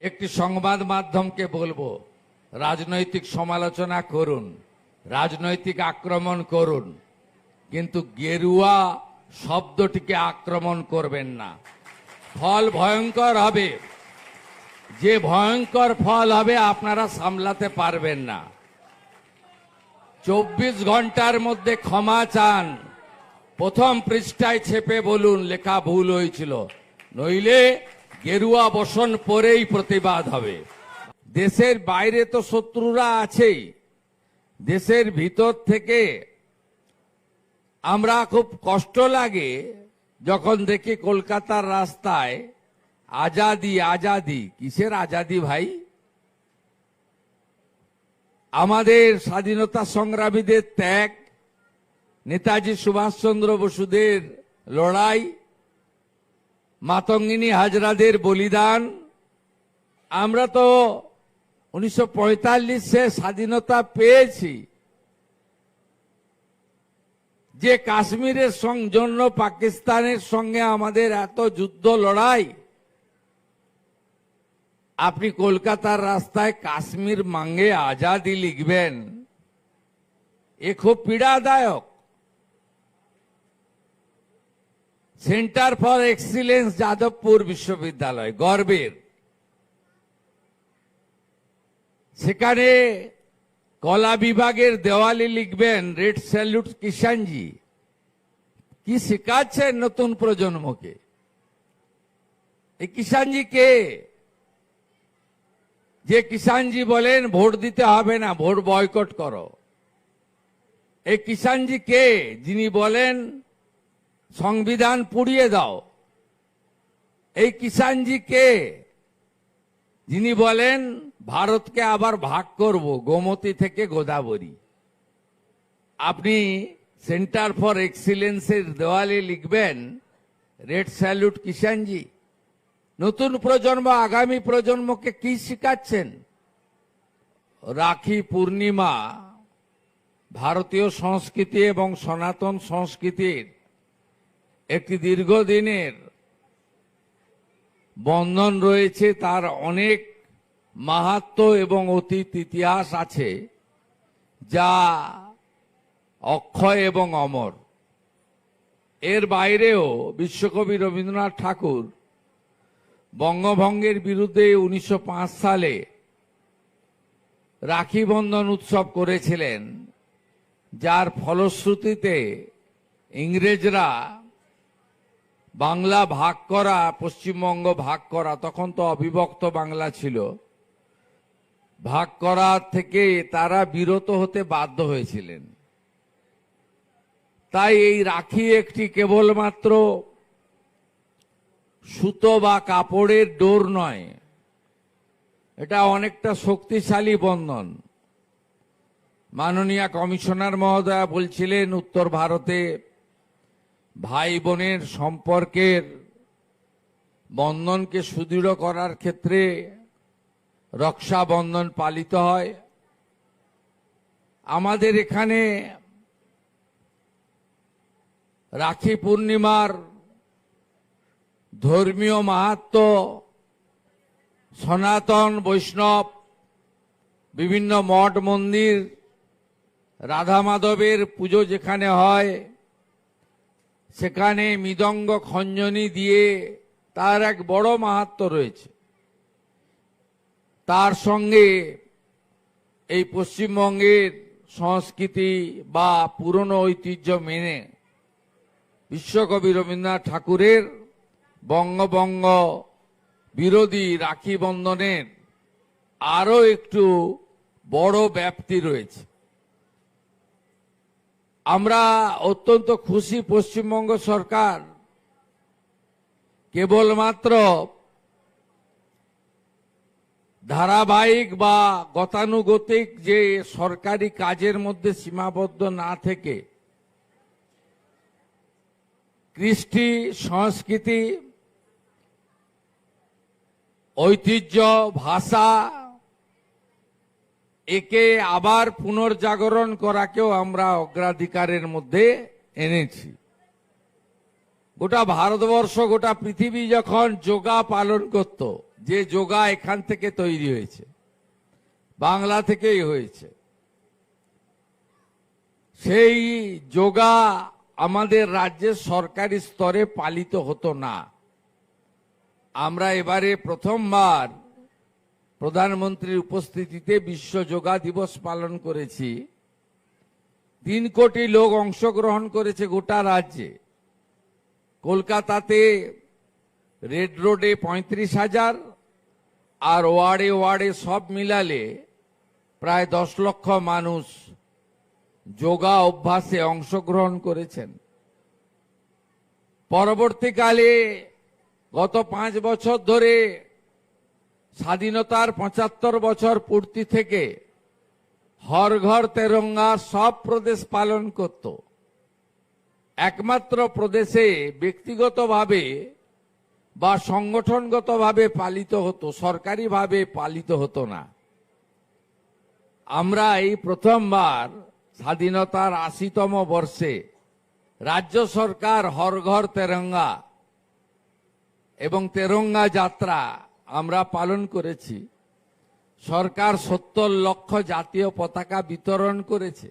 একটি সংবাদ মাধ্যমকে বলবো, রাজনৈতিক সমালোচনা করুন, রাজনৈতিক আক্রমণ করুন, কিন্তু গেরুয়া শব্দটিকে আক্রমণ করবেন না। ফল ভয়ঙ্কর হবে, যে ভয়ঙ্কর ফল হবে আপনারা সামলাতে পারবেন না। 24 ঘন্টার মধ্যে ক্ষমা চান, প্রথম পৃষ্ঠায় ছেপে বলুন লেখা ভুল হয়েছিল, নইলে গেরুয়া বসন পরেই প্রতিবাদ হবে। দেশের বাইরে তো শত্রুরা আছেই, দেশের ভিতর থেকে আমরা খুব কষ্ট লাগে যখন দেখি কলকাতার রাস্তায় আজাদি আজাদি। কিসের আজাদি ভাই? আমাদের স্বাধীনতা সংগ্রামীদের ত্যাগ, নেতাজি সুভাষচন্দ্র বসুদের লড়াই, মাতঙ্গিনী হাজরাদের বলিদান। আমরা তো 1945-এ স্বাধীনতা পেয়েছি। যে কাশ্মীরের জন্য পাকিস্তানের সঙ্গে আমাদের এত যুদ্ধ লড়াই, আপনি কলকাতার রাস্তায় কাশ্মীর মাঙ্গে আজাদি লিখবেন, এ খুব পীড়াদায়ক। সেন্টার ফর এক্সিলেন্স যাদবপুর বিশ্ববিদ্যালয় গর্বের, সেখানে কলা বিভাগের দেওয়ালে লিখবেন রেড স্যালুট কিষাণজি। কি শেখাচ্ছেন নতুন প্রজন্মকে? এই কিষাণজি কে? যে কিষাণজি বলেন ভোট দিতে হবে না, ভোট বয়কট করো। এই কিষাণজি কে যিনি বলেন সংবিধান পুড়িয়ে দাও? এই কিষাণজি কে যিনি বলেন ভারতকে আবার ভাগ করব গোমতী থেকে গোদাবরী? আপনি সেন্টার ফর এক্সিলেন্সের দেওয়ালে লিখবেন রেড স্যালুট কিষাণজি। নতুন প্রজন্ম, আগামী প্রজন্মকে কি শিখাচ্ছেন? রাখি পূর্ণিমা ভারতীয় সংস্কৃতি এবং সনাতন সংস্কৃতির একটি দীর্ঘদিনের বন্ধন রয়েছে, তার অনেক মাহাত্ম্য এবং অতীত ইতিহাস আছে যা অক্ষয় এবং অমর। এর বাইরেও বিশ্বকবি রবীন্দ্রনাথ ঠাকুর বঙ্গভঙ্গের বিরুদ্ধে 1905 সালে রাখি বন্ধন উৎসব করেছিলেন, যার ফলশ্রুতিতে ইংরেজরা বাংলা ভাগ করা, পশ্চিমবঙ্গ ভাগ করা, তখন তো অবিভক্ত বাংলা ছিল, ভাগ করা থেকে তারা বিরত হতে বাধ্য হয়েছিলেন। তাই এই রাখি একটি কেবলমাত্র সুতো বা কাপড়ের ডোর নয়, এটা অনেকটা শক্তিশালী বন্ধন। মাননীয় কমিশনার মহোদয়া বলছিলেন উত্তর ভারতে ভাই বোনের সম্পর্কের বন্ধনকে সুদৃঢ় করার ক্ষেত্রে রক্ষাবন্ধন পালিত হয়। আমাদের এখানে রাখি পূর্ণিমার ধর্মীয় মাহাত্ম্য, সনাতন বৈষ্ণব বিভিন্ন মঠ মন্দির, রাধা মাধবের পুজো যেখানে হয় সেখানে মৃদঙ্গ খঞ্জনি দিয়ে তার এক বড় মাহাত্ম্য রয়েছে। তার সঙ্গে এই পশ্চিমবঙ্গের সংস্কৃতি বা পুরনো ঐতিহ্য মেনে বিশ্বকবি রবীন্দ্রনাথ ঠাকুরের বঙ্গভঙ্গ বিরোধী রাখি বন্ধনের আরো একটু বড় ব্যাপ্তি রয়েছে। আমরা অত্যন্ত খুশি, পশ্চিমবঙ্গ সরকার কেবলমাত্র ধারাবাহিক বা গতানুগতিক যে সরকারি কাজের মধ্যে সীমাবদ্ধ না থেকে কৃষ্টি, সংস্কৃতি, ঐতিহ্য, ভাষা, একে আবার পুনর্জাগরণ করাকেও আমরা অগ্রাধিকারের মধ্যে এনেছি। গোটা ভারতবর্ষ, গোটা পৃথিবী যখন যোগা পালন করত, যে যোগা এখান থেকে তৈরি হয়েছে, বাংলা থেকেই হয়েছে। সেই যোগা আমাদের রাজ্যের সরকারি স্তরে পালিত হতো না। আমরা এবারে প্রথমবার প্রধানমন্ত্রীর উপস্থিতিতে বিশ্ব যোগা দিবস পালন করেছি। 3 কোটি লোক অংশগ্রহণ করেছে গোটা রাজ্যে। কলকাতাতে রেড রোডে 35,000 আর ওয়ার্ডে ওয়ার্ডে সব মিলালে প্রায় 10 লক্ষ মানুষ যোগা অভ্যাসে অংশগ্রহণ করেছেন। পরবর্তীকালে গত 5 বছর ধরে স্বাধীনতার 75 বছর পূর্তি থেকে হর ঘর তেরঙ্গা সব প্রদেশ পালন করত। একমাত্র প্রদেশে ব্যক্তিগতভাবে বা সংগঠনগতভাবে পালিত হতো, সরকারিভাবে পালিত হতো না। আমরা এই প্রথমবার স্বাধীনতার 80তম বর্ষে রাজ্য সরকার হর ঘর তেরঙ্গা এবং তেরঙ্গা যাত্রা আমরা পালন করেছি। সরকার 70 লক্ষ জাতীয় পতাকা বিতরণ করেছে।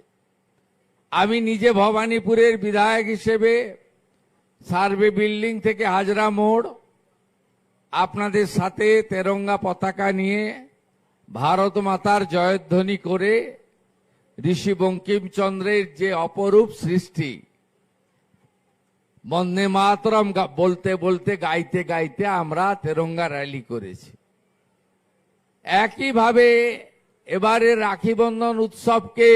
আমি নিজে ভবানীপুরের বিধায়ক হিসেবে সার্ভে বিল্ডিং থেকে হাজরা মোড় আপনাদের সাথে তেরঙ্গা পতাকা নিয়ে ভারত মাতার জয়ধ্বনি করে ঋষি বঙ্কিমচন্দ্রের যে অপরূপ সৃষ্টি বন্দে মাতরম বলতে বলতে গাইতে গাইতে আমরা তেরঙ্গা র্যালি করেছি। একইভাবে এবারে রাখি বন্ধন উৎসবকে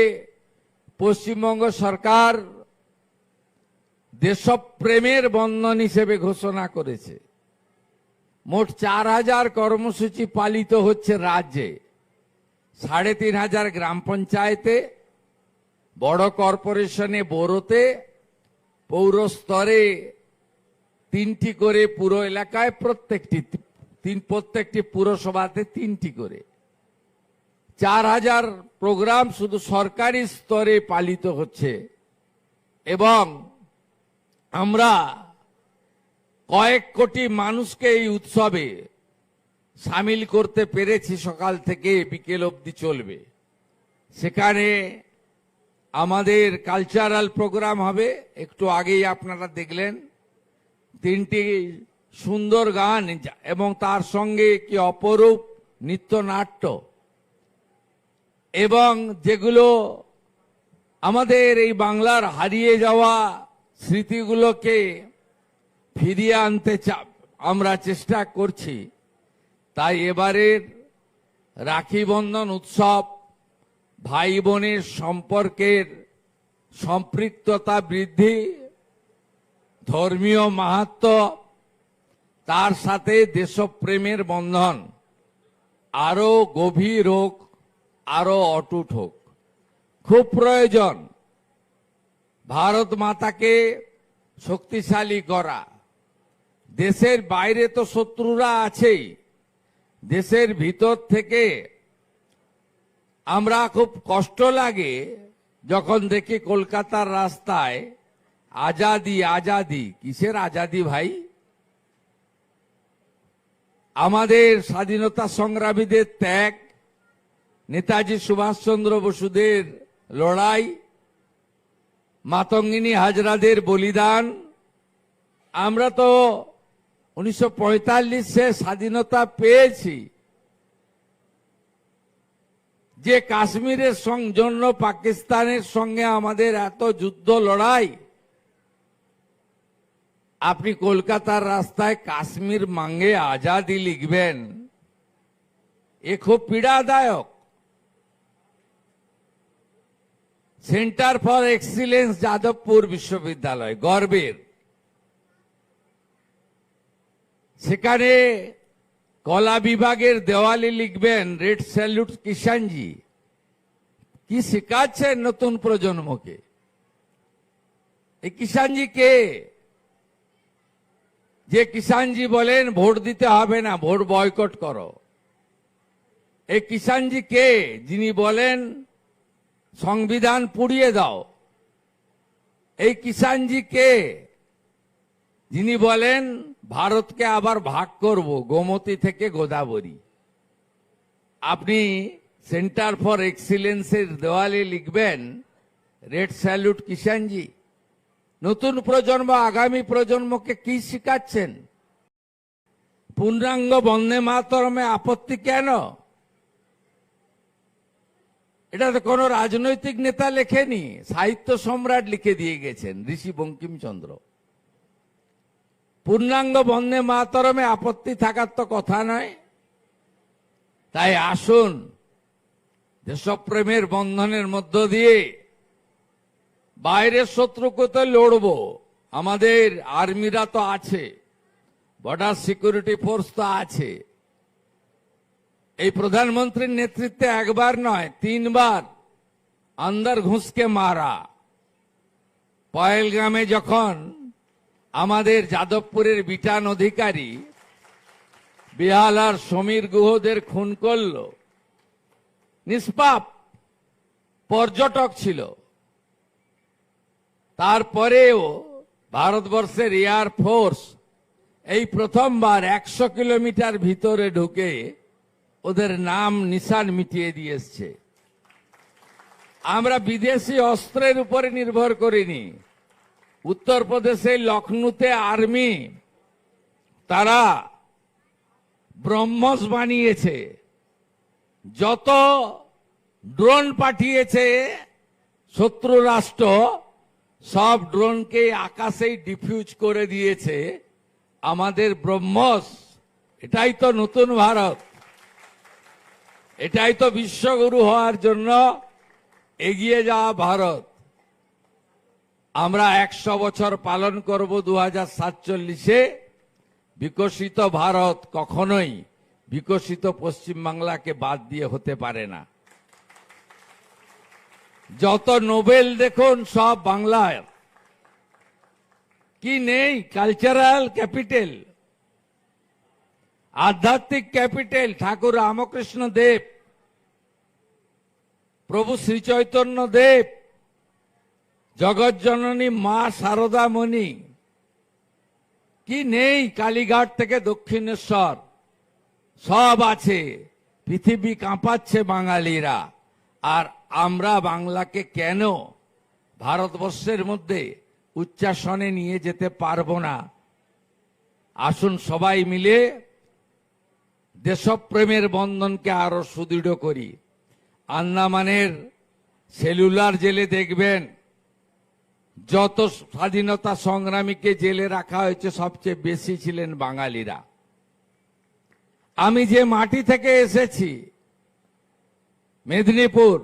পশ্চিমবঙ্গ সরকার দেশপ্রেমের বন্ধন হিসেবে ঘোষণা করেছে। মোট 4,000 কর্মসূচি পালিত হচ্ছে রাজ্যে। 3,500 গ্রাম পঞ্চায়েতে, বড় কর্পোরেশনে বোরোতে, পৌর স্তরে 3টি করে, পুরো এলাকায় প্রত্যেকটি পুরসভাতে 3টি করে। 4,000 প্রোগ্রাম শুধু সরকারি স্তরে পালিত হচ্ছে এবং আমরা কয়েক কোটি মানুষকে এই উৎসবে সামিল করতে পেরেছি। সকাল থেকে বিকেল অবধি চলবে। সেখানে আমাদের কালচারাল প্রোগ্রাম হবে। একটু আগেই আপনারা দেখলেন 3টি সুন্দর গান এবং তার সঙ্গে কি অপরূপ নৃত্যনাট্য, এবং যেগুলো আমাদের এই বাংলার হারিয়ে যাওয়া স্মৃতিগুলোকে ফিরিয়ে আনতে আমরা চেষ্টা করছি। তাই এবারের রাখি বন্ধন উৎসব ভাই বোনের সম্পর্কের সম্পৃক্ততা বৃদ্ধি, ধর্মীয় মাহাত্ম্য, তার সাথে দেশপ্রেমের বন্ধন আরো গভীর হোক, আরো অটুট হোক। খুব প্রয়োজন ভারত মাতাকে শক্তিশালী করা। দেশের বাইরে তো শত্রুরা আছেই, দেশের ভিতর থেকে আমরা খুব কষ্ট লাগে যখন দেখি কলকাতার রাস্তায় আজাদি আজাদি। কিসের আজাদি ভাই? আমাদের স্বাধীনতা সংগ্রামীদের ত্যাগ, নেতাজি সুভাষচন্দ্র বসুদের লড়াই, মাতঙ্গিনী হাজরাদের বলিদান। আমরা তো 1945-এ স্বাধীনতা পেয়েছি। যে কাশ্মীরের জন্য পাকিস্তানের সঙ্গে আমাদের এত যুদ্ধ লড়াই, আপনি কলকাতার রাস্তায় কাশ্মীর মাঙ্গে আজাদি লিখবেন, এ খুব পীড়াদায়ক। সেন্টার ফর এক্সিলেন্স যাদবপুর বিশ্ববিদ্যালয় গর্বের, সেখানে কলা বিভাগের দেওয়ালে লিখবেন রেড স্যালুট কিষাণজি। কি শেখাচ্ছেন নতুন প্রজন্মকে? এই কিষাণজি কে? যে কিষাণজি বলেন ভোট দিতে হবে না, ভোট বয়কট করো। এই কিষাণজি কে যিনি বলেন সংবিধান পুড়িয়ে দাও? এই কিষাণজি কে যিনি বলেন ভারতকে আবার ভাগ করব গোমতী থেকে গোদাবরী। আপনি সেন্টার ফর এক্সিলেন্সের দেওয়ালে লিখবেন রেড স্যালুট কিষাণজি। নতুন প্রজন্ম আগামী প্রজন্মকে কি শিখাচ্ছেন? পূর্ণাঙ্গ বন্দে মাতরমে আপত্তি কেন? এটা তো কোনো রাজনৈতিক নেতা লেখেনি, সাহিত্য সম্রাট লিখে দিয়ে গেছেন ঋষি বঙ্কিমচন্দ্র। পূর্ণাঙ্গ বন্দে মাতরমে আপত্তি থাকার তো কথা নয়। তাই আসুন দেশপ্রেমের বন্ধনের মধ্য দিয়ে বাইরের শত্রুকে তো লড়ব, আমাদের আর্মিরা তো আছে, বর্ডার সিকিউরিটি ফোর্স তো আছে। এই প্রধানমন্ত্রীর নেতৃত্বে একবার নয় 3 বার আন্দার ঘুষকে মারা। পহেলগামে যখন আমাদের যাদবপুরের বিটান অধিকারী বেহালার সমীর গুহদের খুন করল, নিষ্পাপ পর্যটক ছিল, তারপরেও ভারতবর্ষের এয়ার ফোর্স এই প্রথমবার 100 কিলোমিটার ভিতরে ঢুকে ওদের নাম নিশান মিটিয়ে দিয়ে এসছে। আমরা বিদেশি অস্ত্রের উপরে নির্ভর করিনি। উত্তরপ্রদেশে লখনৌতে আর্মি তারা ব্রহ্মস বানিয়েছে, যত ড্রোন পাঠিয়েছে শত্রু রাষ্ট্র সব ড্রোনকে আকাশেই ডিফিউজ করে দিয়েছে আমাদের ব্রহ্মস। এটাই তো নতুন ভারত, এটাই তো বিশ্বগুরু হওয়ার জন্য এগিয়ে যাওয়া ভারত। আমরা 100 বছর পালন করব 2047-এ। বিকশিত ভারত কখনোই বিকশিত পশ্চিমবাংলাকে বাদ দিয়ে হতে পারে না। যত নোবেল দেখুন সব বাংলায়। কি নেই? কালচারাল ক্যাপিটাল, আধ্যাত্মিক ক্যাপিটাল। ঠাকুর রামকৃষ্ণ দেব, প্রভু শ্রী চৈতন্য দেব, জগৎজননী মা শারদা মণি, কি নেই? কালীঘাট থেকে দক্ষিণেশ্বর সব আছে। পৃথিবী কাঁপাচ্ছে বাঙালিরা। আর আমরা বাংলাকে কেন ভারতবর্ষের মধ্যে উচ্চাসনে নিয়ে যেতে পারবো না? আসুন সবাই মিলে দেশপ্রেমের বন্ধনকে আরো সুদৃঢ় করি। আন্দামানের সেলুলার জেলে দেখবেন যত স্বাধীনতা সংগ্রামীকে জেলে রাখা হয়েছে সবচেয়ে বেশি ছিলেন বাঙালিরা। আমি যে মাটি থেকে এসেছি মেদিনীপুর,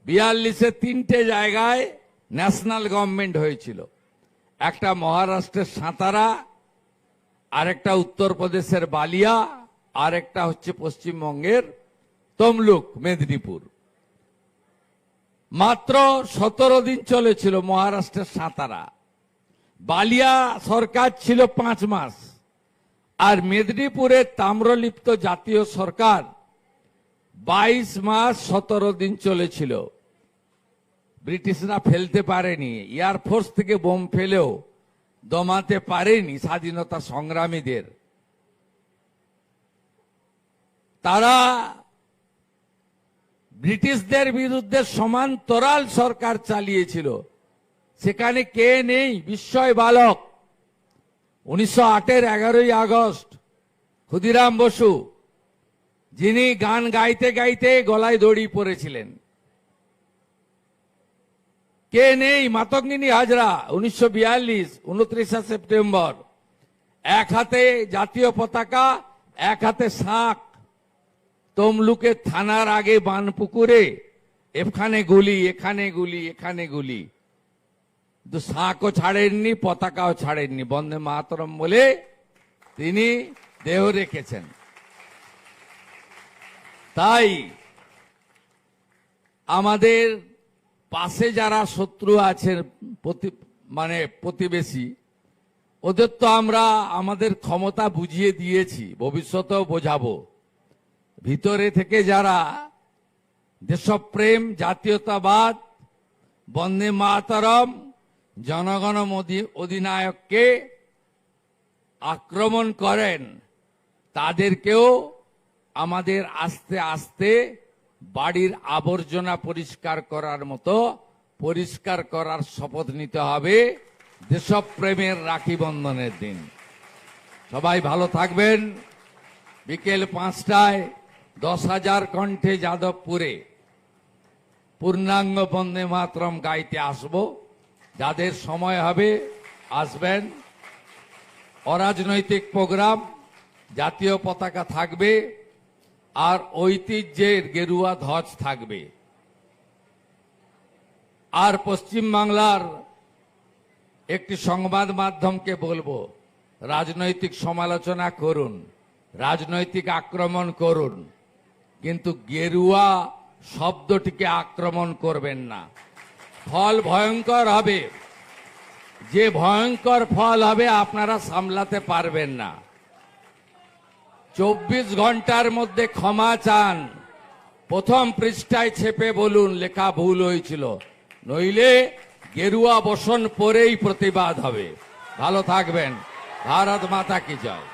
42-এ 3টে জায়গায় ন্যাশনাল গভর্নমেন্ট হয়েছিল। একটা মহারাষ্ট্রের সাঁতারা, আরেকটা উত্তরপ্রদেশের বালিয়া, আরেকটা হচ্ছে পশ্চিমবঙ্গের তমলুক মেদিনীপুর। মাত্র 17 দিন চলেছিল মহারাষ্ট্রের সাঁতারা। বালিয়া সরকার ছিল 5 মাস। আর মেদিনীপুরের তাম্রলিপ্ত জাতীয় সরকার 22 মাস 17 দিন চলেছিল। ব্রিটিশরা ফেলতে পারেনি, এয়ারফোর্স থেকে বোম ফেলেও দমাতে পারেনি স্বাধীনতা সংগ্রামীদের। তারা ব্রিটিশদের বিরুদ্ধে সমান্তরাল সরকার চালিয়েছিল। সেখানে কে নেই? বিস্ময় বালক 1908-এর 11ই আগস্ট ক্ষুদিরাম বসু, যিনি গান গাইতে গাইতে গলায় দড়ি পড়েছিলেন। কে নেই? মাতঙ্গিনী হাজরা 1942 29 সেপ্টেম্বর, এক হাতে জাতীয় পতাকা, এক হাতে শাঁখ। তমলুকের থানার আগে বানপুকুরে এখানে গুলি, এখানে গুলি, এখানে গুলি। কিন্তু শাঁখও ছাড়েননি, পতাকাও ছাড়েননি। বন্দে মাতরম বলে তিনি দেহ রেখেছেন। তাই আমাদের পাশে যারা শত্রু আছেন, প্রতিবেশী, ওদের তো আমরা আমাদের ক্ষমতা বুঝিয়ে দিয়েছি, ভবিষ্যতেও বোঝাবো। ভিতরে থেকে যারা দেশপ্রেম, জাতীয়তাবাদ, বন্দে মাতরম, জনগণ অধিনায়ককে আক্রমণ করেন তাদেরকেও আমাদের আস্তে আস্তে বাড়ির আবর্জনা পরিষ্কার করার মতো পরিষ্কার করার শপথ নিতে হবে দেশপ্রেমের রাখি বন্ধনের দিন। সবাই ভালো থাকবেন। বিকেল 5টায় 10,000 কণ্ঠে যাদবপুরে পূর্ণাঙ্গ বন্দে মাতরম গাইতে আসব। যাদের সময় হবে আসবেন। অরাজনৈতিক প্রোগ্রাম, জাতীয় পতাকা থাকবে আর ঐতিহ্যের গেরুয়া ধ্বজ থাকবে। আর পশ্চিম বাংলার একটি সংবাদ মাধ্যমকে বলবো, রাজনৈতিক সমালোচনা করুন, রাজনৈতিক আক্রমণ করুন, কিন্তু গেরুয়া শব্দটিকে আক্রমণ করবেন না। ফল ভয়ঙ্কর হবে, যে ভয়ঙ্কর ফল হবে আপনারা সামলাতে পারবেন না। 24 ঘন্টার মধ্যে ক্ষমা চান, প্রথম পৃষ্ঠায় ছেপে বলুন লেখা ভুল হয়েছিল, নইলে গেরুয়া বসন পরেই প্রতিবাদ হবে। ভালো থাকবেন। ভারত মাতা কি জয়।